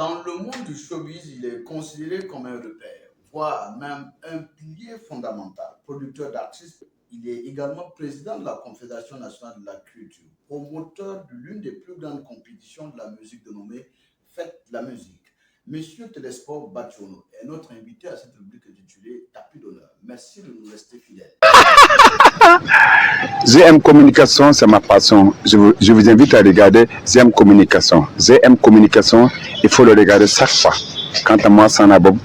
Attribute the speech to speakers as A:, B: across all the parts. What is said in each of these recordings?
A: Dans le monde du showbiz, il est considéré comme un repère, voire même un pilier fondamental. Producteur d'artistes, il est également président de la Confédération nationale de la culture, promoteur de l'une des plus grandes compétitions de la musique dénommée Fête de la musique. Monsieur Télesport Bationo est notre invité à cette rubrique intitulée Tapis d'honneur. Merci de nous rester fidèles.
B: ZM Communication, c'est ma passion. Je vous invite à regarder ZM Communication. ZM Communication, il faut le regarder chaque fois. Quant à moi, c'est un abob.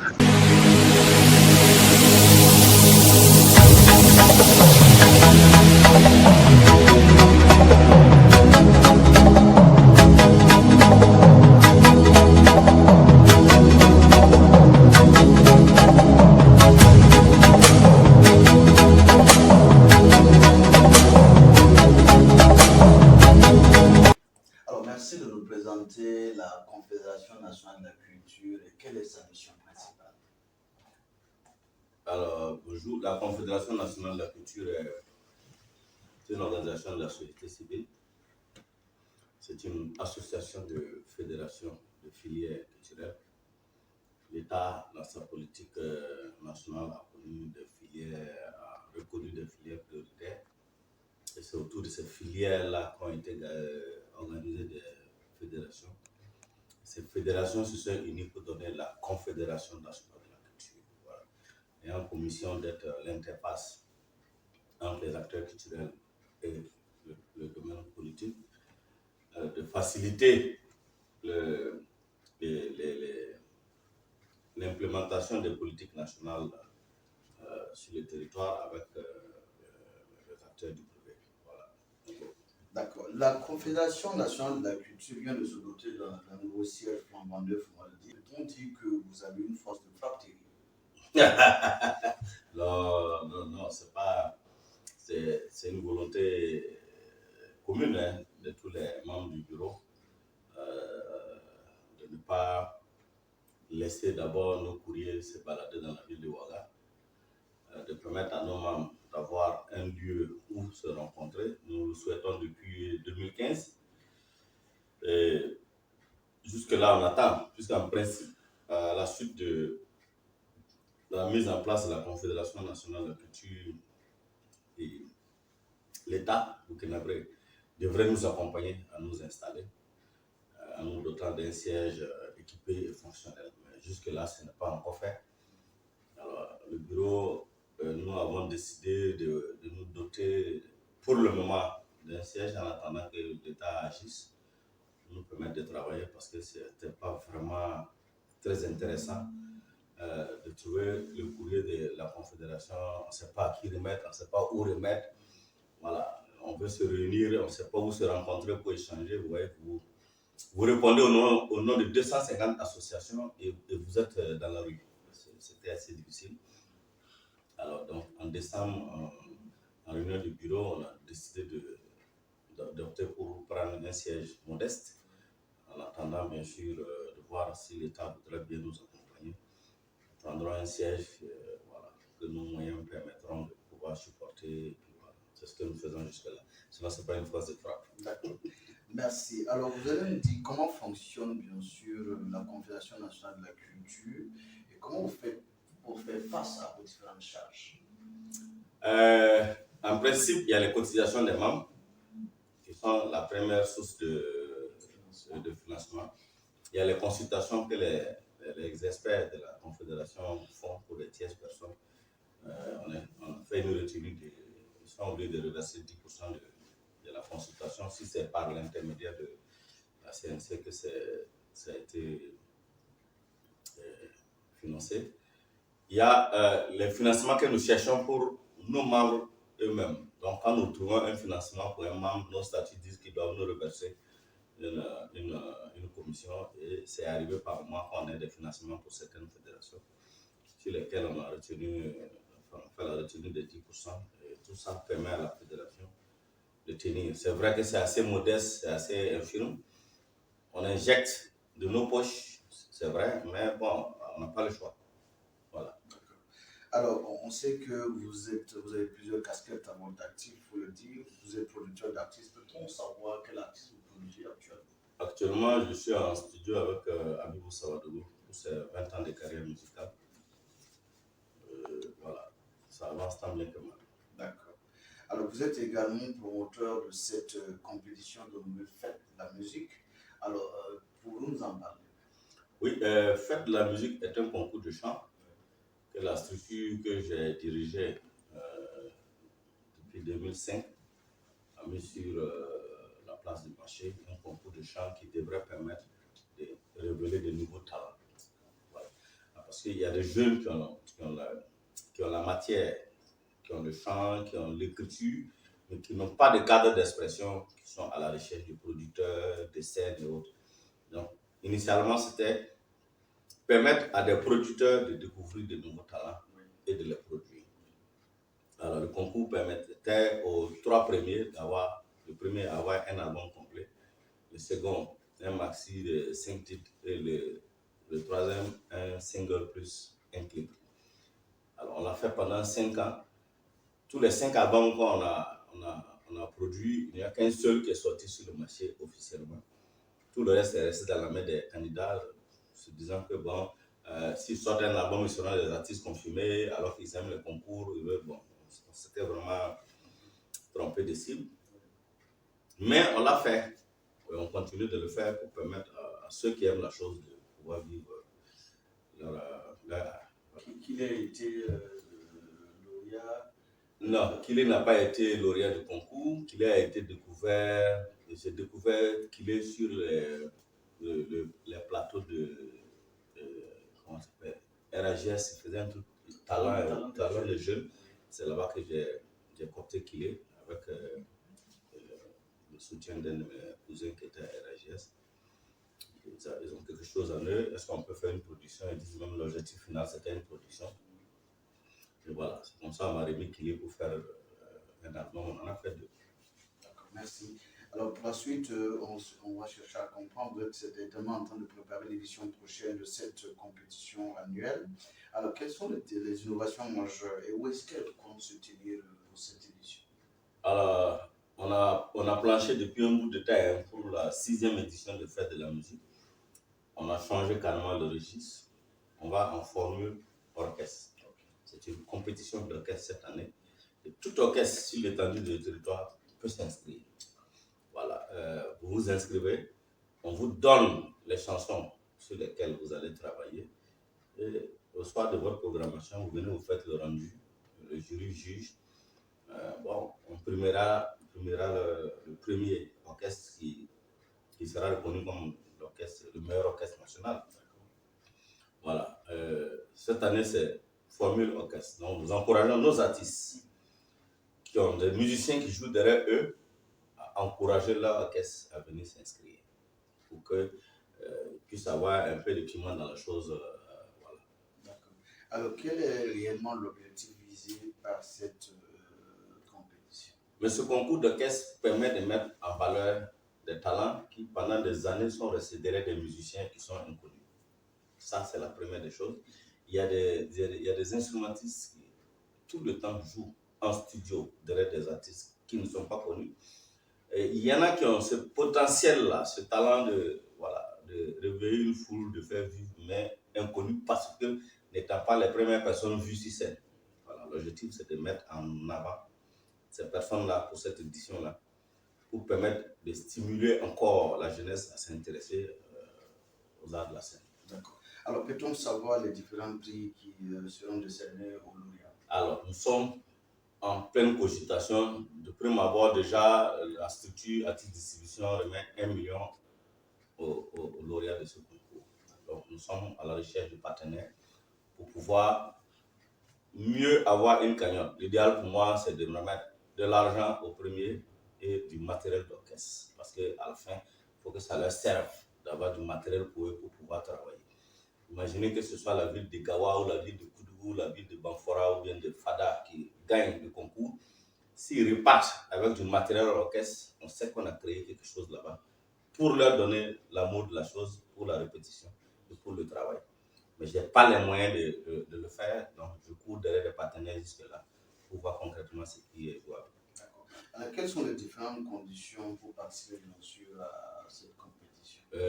A: Alors, merci de nous présenter la Confédération nationale de la culture et quelle est sa mission principale.
C: Alors, bonjour. La Confédération nationale de la culture est une organisation de la société civile. C'est une association de fédérations de filières culturelles. L'État, dans sa politique nationale, a reconnu des filières prioritaires. Et c'est autour de ces filières-là qu'ont été organisées des fédérations. Ces fédérations se sont unies pour donner la Confédération nationale de la culture. Voilà. Et en commission d'être l'interface entre les acteurs culturels et le domaine politique, de faciliter l'implémentation des politiques nationales sur le territoire avec les acteurs du privé. Voilà.
A: D'accord. La Confédération nationale de la culture vient de se doter d'un nouveau siège flambant neuf, on va le dire. On dit que vous avez une force de frappe terrible.
C: Non, c'est pas. C'est une volonté commune de tous les membres du bureau de ne pas laisser d'abord nos courriers se balader dans la ville de Ouaga, de permettre à nos membres d'avoir un lieu où se rencontrer. Nous le souhaitons depuis 2015. Et jusque-là, on attend, puisqu'en principe, à la suite de la mise en place de la Confédération nationale de la culture, et l'État burkinabé devrait nous accompagner à nous installer, en nous dotant d'un siège équipé et fonctionnel. Mais jusque-là, ce n'est pas encore fait. Alors, le bureau, nous avons décidé de nous doter pour le moment d'un siège en attendant que l'État agisse, nous permettre de travailler parce que ce n'était pas vraiment très intéressant de trouver le courrier de la Confédération. On ne sait pas à qui remettre, on ne sait pas où remettre. Voilà, on veut se réunir, on ne sait pas où se rencontrer pour échanger. Vous voyez, vous répondez au nom de 250 associations et vous êtes dans la rue. C'était assez difficile. Alors, donc, en décembre, en réunion du bureau, on a décidé d'opter pour prendre un siège modeste, en attendant, bien sûr, de voir si l'État voudrait bien nous accompagner. Nous prendrons un siège voilà, que nos moyens permettront de pouvoir supporter. Voilà. C'est ce que nous faisons jusque-là. Sinon, ce n'est pas une force de frappe.
A: D'accord. Merci. Alors, vous allez me dire comment fonctionne, bien sûr, la Confédération nationale de la culture et comment vous faites pour faire face à vos différentes charges.
C: En principe, il y a les cotisations des membres qui sont la première source de financement. Il y a les consultations que les experts de la Confédération font pour les tierces personnes. On fait une retenue ils sont obligés de reverser 10% de la consultation si c'est par l'intermédiaire de la CNC que ça a été financé. Il y a les financements que nous cherchons pour nos membres eux-mêmes. Donc, quand nous trouvons un financement pour un membre, nos statuts disent qu'ils doivent nous reverser une commission et c'est arrivé par mois qu'on ait des financements pour certaines fédérations sur lesquelles on a retenu, on fait la retenue de 10% et tout ça permet à la fédération de tenir. C'est vrai que c'est assez modeste, c'est assez infime. On injecte de nos poches, c'est vrai, mais bon, on n'a pas le choix. Voilà.
A: Alors, on sait que vous avez plusieurs casquettes à votre actif, il faut le dire. Vous êtes producteur d'artistes. Peut-on savoir quel artiste vous produisez actuellement?
C: Actuellement, je suis en studio avec Abibou Sawadougou pour ses 20 ans de carrière musicale. Voilà, ça avance tant bien que mal.
A: D'accord. Alors, vous êtes également promoteur de cette compétition de Fête de la musique. Alors, pouvez-vous nous en parler?
C: Oui, Fête de la musique est un concours de chant que la structure que j'ai dirigée depuis 2005 a mis sur la place du marché, un concours de chant qui devrait permettre de révéler de nouveaux talents. Voilà. Parce qu'il y a des jeunes qui ont la matière, qui ont le chant, qui ont l'écriture, mais qui n'ont pas de cadre d'expression, qui sont à la recherche de producteurs, de scènes et autres. Donc, initialement, c'était permettre à des producteurs de découvrir de nouveaux talents et de les produire. Alors, le concours permettait aux 3 premiers d'avoir, le premier avoir un album complet, le second un maxi de 5 titres et le troisième un single plus un clip. Alors, on l'a fait pendant 5 ans. Tous les 5 albums qu'on a produits, il n'y a qu'un seul qui est sorti sur le marché officiellement. Tout le reste est resté dans la main des candidats, se disant que bon, s'ils sortent un album, ils seront des artistes confirmés, alors qu'ils aiment le concours. Bon, on s'était vraiment trompé de cible. Mais on l'a fait. Et on continue de le faire pour permettre à ceux qui aiment la chose de pouvoir vivre leur art.
A: Qu'il ait été lauréat?
C: Non, Kilé n'a pas été lauréat du concours. Kilé a été découvert. J'ai découvert Kilé sur les plateaux comment ça s'appelle, RAGS. Il faisait un truc talent de jeunes. C'est là-bas que j'ai coopté Kilé avec le soutien d'un de mes cousins qui était à RAGS. Ils ont quelque chose en eux. Est-ce qu'on peut faire une production? Ils disent même l'objectif final, c'était une production. Et voilà, c'est comme ça qu'on m'a remis Kilé pour faire un album. On en a fait 2.
A: D'accord, merci. Alors, pour la suite, on va chercher à comprendre. Vous êtes certainement en train de préparer l'édition prochaine de cette compétition annuelle. Alors, quelles sont les innovations majeures et où est-ce qu'elles comptent se tenir pour cette édition?
C: Alors, on a planché depuis un bout de temps pour la 6e édition de Fête de la musique. On a changé carrément le registre. On va en formule orchestre. C'est une compétition d'orchestre cette année. Et tout orchestre sur l'étendue du territoire peut s'inscrire. Voilà, vous vous inscrivez, on vous donne les chansons sur lesquelles vous allez travailler. Et au soir de votre programmation, vous venez, vous faites le rendu, le jury juge. Bon, on primera le premier orchestre qui sera reconnu comme le meilleur orchestre national. Voilà. Cette année, c'est formule orchestre. Donc, nous encourageons nos artistes qui ont des musiciens qui jouent derrière eux à encourager leur orchestre à venir s'inscrire pour qu'ils puissent avoir un peu de piment dans la chose. Voilà.
A: D'accord. Alors, quel est réellement l'objectif visé par cette compétition?
C: Mais ce concours d'orchestre permet de mettre en valeur des talents qui, pendant des années, sont restés derrière des musiciens qui sont inconnus. Ça, c'est la première des choses. Il y a des instrumentistes qui, tout le temps, jouent en studio derrière des artistes qui ne sont pas connus. Et il y en a qui ont ce potentiel-là, ce talent de réveiller une foule, de faire vivre, mais inconnus parce que n'étant pas les premières personnes vues sur scène. Voilà, l'objectif, c'est de mettre en avant ces personnes-là pour cette édition-là, pour permettre de stimuler encore la jeunesse à s'intéresser aux arts de la scène.
A: D'accord. Alors, peut-on savoir les différents prix qui seront décernés aux lauréats?
C: Alors, nous sommes en pleine cogitation. De prime abord, déjà, la structure à titre de distribution remet 1 million aux lauréats de ce concours. Donc, nous sommes à la recherche de partenaires pour pouvoir mieux avoir une cagnotte. L'idéal pour moi, c'est de remettre de l'argent au premier et du matériel d'orchestre. Parce qu'à la fin, il faut que ça leur serve d'avoir du matériel pour eux pour pouvoir travailler. Imaginez que ce soit la ville de Gawa ou la ville de Koudougou, la ville de Banfora ou bien de Fada qui gagne le concours. S'ils repartent avec du matériel orchestre, on sait qu'on a créé quelque chose là-bas pour leur donner l'amour de la chose, pour la répétition et pour le travail. Mais je n'ai pas les moyens de le faire, donc je cours derrière des partenaires jusque-là pour voir concrètement ce qui est jouable.
A: D'accord. Alors, quelles sont les différentes conditions pour participer, bien sûr, à cette compétition?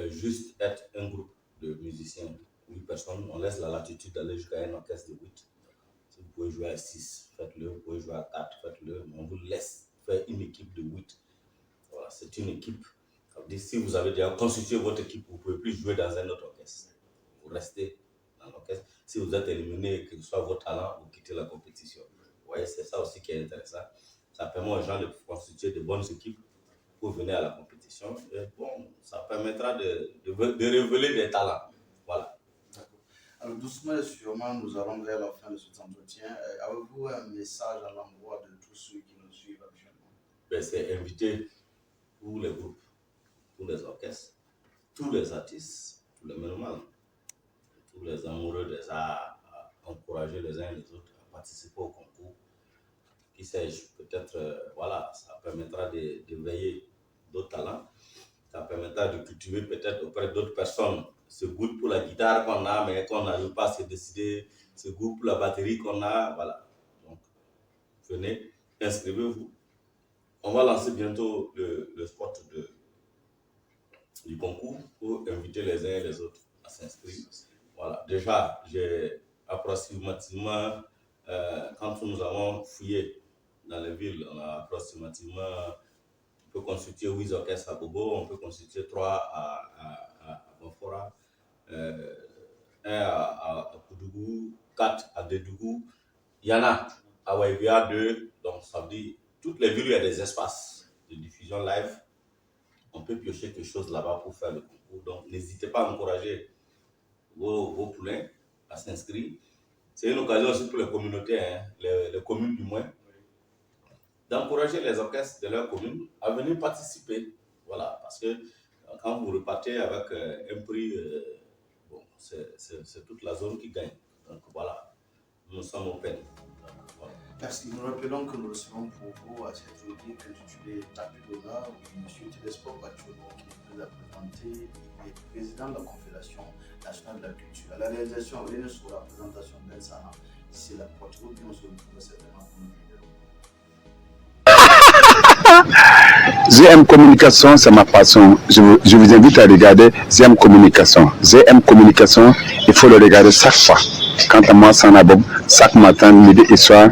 C: juste être un groupe de musiciens, 8 personnes, on laisse la latitude d'aller jusqu'à un orchestre de 8. Si vous pouvez jouer à 6, faites-le. Vous pouvez jouer à 4, faites-le. Mais on vous laisse faire une équipe de 8. Voilà, c'est une équipe. Si vous avez déjà constitué votre équipe, vous ne pouvez plus jouer dans un autre orchestre. Vous restez dans l'orchestre. Si vous êtes éliminé, que ce soit vos talents, vous quittez la compétition. Vous voyez, c'est ça aussi qui est intéressant. Ça permet aux gens de constituer de bonnes équipes pour venir à la compétition. Et bon, ça permettra de révéler des talents. Voilà.
A: Alors, doucement et sûrement, nous allons vers la fin de cet entretien. Avez-vous un message à l'endroit de tous ceux qui nous suivent actuellement?
C: C'est inviter tous les groupes, tous les orchestres, tous les artistes, tous les mélomanes, tous les amoureux des arts, à encourager les uns et les autres à participer au concours. Qui sais-je, peut-être, voilà, ça permettra d'éveiller d'autres talents. Ça permettra de cultiver peut-être auprès d'autres personnes ce goût pour la guitare qu'on a, mais qu'on n'arrive pas à se décider, ce goût pour la batterie qu'on a, voilà. Donc, venez, inscrivez-vous. On va lancer bientôt le spot du concours pour inviter les uns et les autres à s'inscrire. Voilà, déjà, j'ai approximativement, quand nous avons fouillé dans les villes, on a approximativement, on peut constituer 8 orchestres à Bobo, on peut constituer 3 à Bonfora, 1 à Koudougou, 4 à Dédougou. Il y en a à Waïvia 2, donc ça veut dire toutes les villes où il y a des espaces de diffusion live, on peut piocher quelque chose là-bas pour faire le concours. Donc n'hésitez pas à encourager vos poulains à s'inscrire. C'est une occasion aussi pour les communautés, hein, les communes du moins, d'encourager les orchestres de leur commune à venir participer. Voilà, parce que quand vous repartez avec un prix, bon, c'est toute la zone qui gagne. Donc voilà, nous sommes open. Voilà.
A: Merci. Nous rappelons que nous recevons pour vous à cette rubrique intitulée Tapis d'honneur, M. Télescope actuellement qui nous a présenté, il est président de la Confédération nationale de la culture. À la réalisation, venez sur la présentation d'Elsana. C'est la porte où on se retrouve certainement pour une vidéo.
B: ZM Communication, c'est ma passion. Je vous invite à regarder ZM Communication. ZM Communication, il faut le regarder chaque fois. Quant à moi, c'est un abonnement chaque matin, midi et soir.